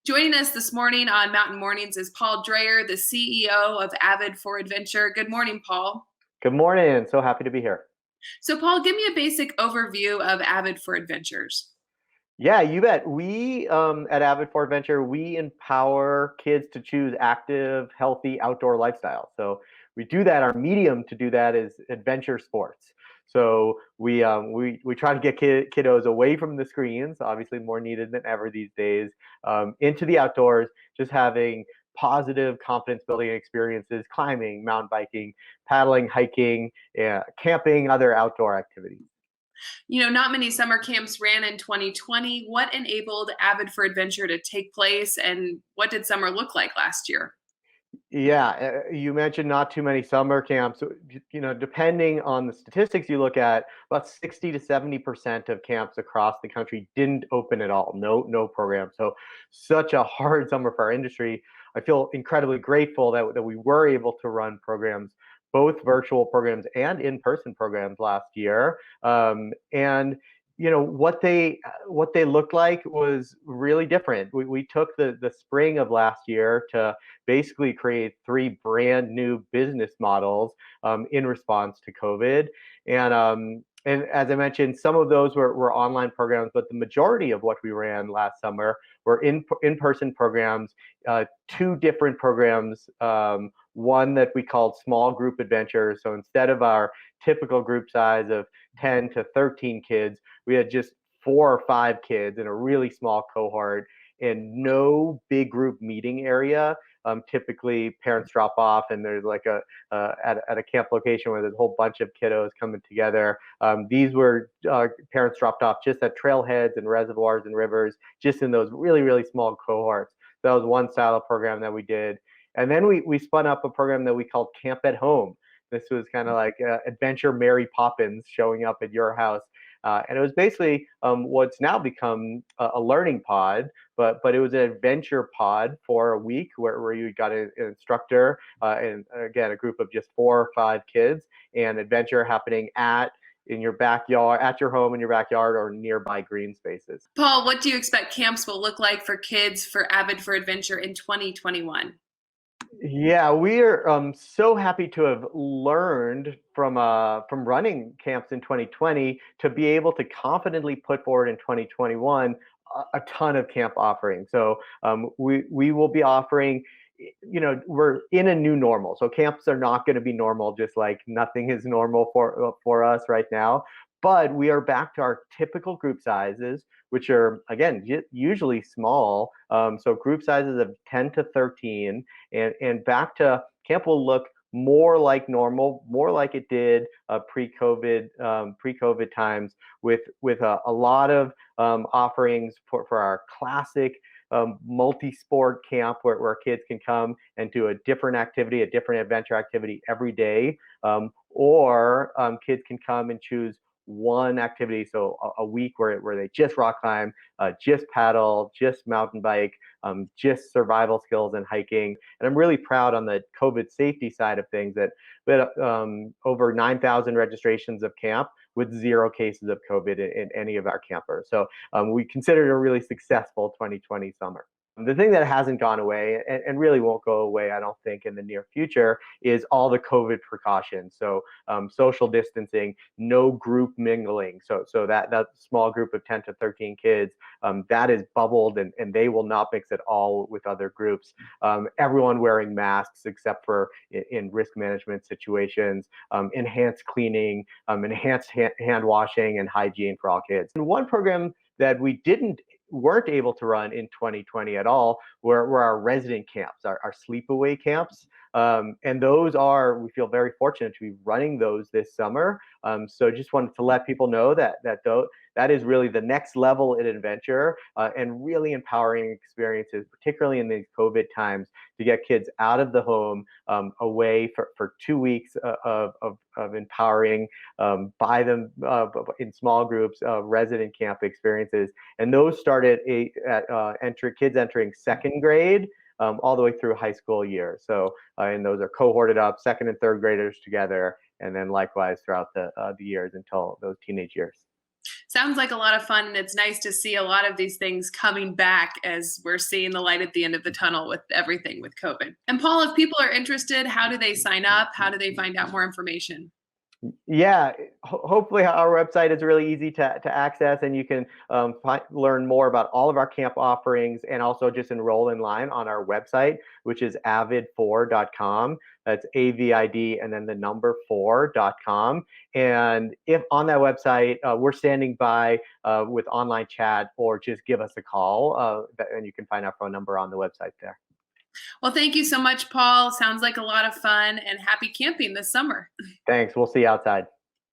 Joining us this morning on Mountain Mornings is Paul Dreyer, the CEO of Avid for Adventure. Good morning, Paul. Good morning. So happy to be here. So, Paul, give me a basic overview of Avid for Adventures. Yeah, you bet. We at Avid for Adventure, we empower kids to choose active, healthy outdoor lifestyles. So we do that. Our medium to do that is adventure sports. So we try to get kiddos away from the screens, obviously more needed than ever these days, into the outdoors, just having positive confidence building experiences, climbing, mountain biking, paddling, hiking, camping, other outdoor activities. Not many summer camps ran in 2020. What enabled Avid for Adventure to take place, and what did summer look like last year? Yeah, you mentioned not too many summer camps. So, depending on the statistics you look at, about 60 to 70% of camps across the country didn't open at all. No program. So such a hard summer for our industry. I feel incredibly grateful that we were able to run programs, both virtual programs and in-person programs last year. And what they looked like was really different. We took the spring of last year to basically create three brand new business models in response to COVID. And as I mentioned, some of those were online programs, but the majority of what we ran last summer were in-person programs, two different programs, one that we called small group adventures. So instead of our typical group size of 10 to 13 kids, we had just 4 or 5 kids in a really small cohort and no big group meeting area. Typically, parents drop off, and there's like at a camp location where there's a whole bunch of kiddos coming together. These were parents dropped off just at trailheads and reservoirs and rivers, just in those really small cohorts. That was one style of program that we did, and then we spun up a program that we called Camp at Home. This was kind of like Adventure Mary Poppins showing up at your house. And it was basically what's now become a learning pod, but it was an adventure pod for a week where you got an instructor and again a group of just 4 or 5 kids, and adventure happening in your backyard, at your home, in your backyard, or nearby green spaces. Paul, what do you expect camps will look like for kids for Avid for Adventure in 2021? Yeah, we are so happy to have learned from running camps in 2020 to be able to confidently put forward in 2021 a ton of camp offerings. So we will be offering. We're in a new normal, so camps are not going to be normal, just like nothing is normal for us right now. But we are back to our typical group sizes, which are again usually small. So group sizes of 10 to 13, and back to camp will look more like normal, more like it did pre-COVID times, with a lot of offerings for our classic multi-sport camp where kids can come and do a different activity, a different adventure activity every day, or kids can come and choose one activity, so a week where they just rock climb, just paddle, just mountain bike, just survival skills and hiking. And I'm really proud on the COVID safety side of things that we had over 9,000 registrations of camp with 0 cases of COVID in any of our campers. So we considered a really successful 2020 summer. The thing that hasn't gone away and really won't go away, I don't think, in the near future, is all the COVID precautions. So social distancing, no group mingling. So that small group of 10 to 13 kids, that is bubbled, and they will not mix at all with other groups. Everyone wearing masks except for in risk management situations, enhanced cleaning, enhanced hand washing and hygiene for all kids. And one program that weren't able to run in 2020 at all were our resident camps, our sleepaway camps. And we feel very fortunate to be running those this summer. So just wanted to let people know that is really the next level in adventure, and really empowering experiences, particularly in these COVID times, to get kids out of the home, away for 2 weeks of empowering, by them in small groups, resident camp experiences. And those started kids entering second grade, all the way through high school year. So, and those are cohorted up, second and third graders together, and then likewise throughout the years until those teenage years. Sounds like a lot of fun, and it's nice to see a lot of these things coming back as we're seeing the light at the end of the tunnel with everything with COVID. And Paul, if people are interested, how do they sign up? How do they find out more information? Yeah, hopefully our website is really easy to access, and you can learn more about all of our camp offerings and also just enroll in line on our website, which is avid4.com. That's AVID and then the number 4.com. And if on that website, we're standing by with online chat, or just give us a call, and you can find our phone number on the website there. Well, thank you so much, Paul. Sounds like a lot of fun, and happy camping this summer. Thanks. We'll see you outside.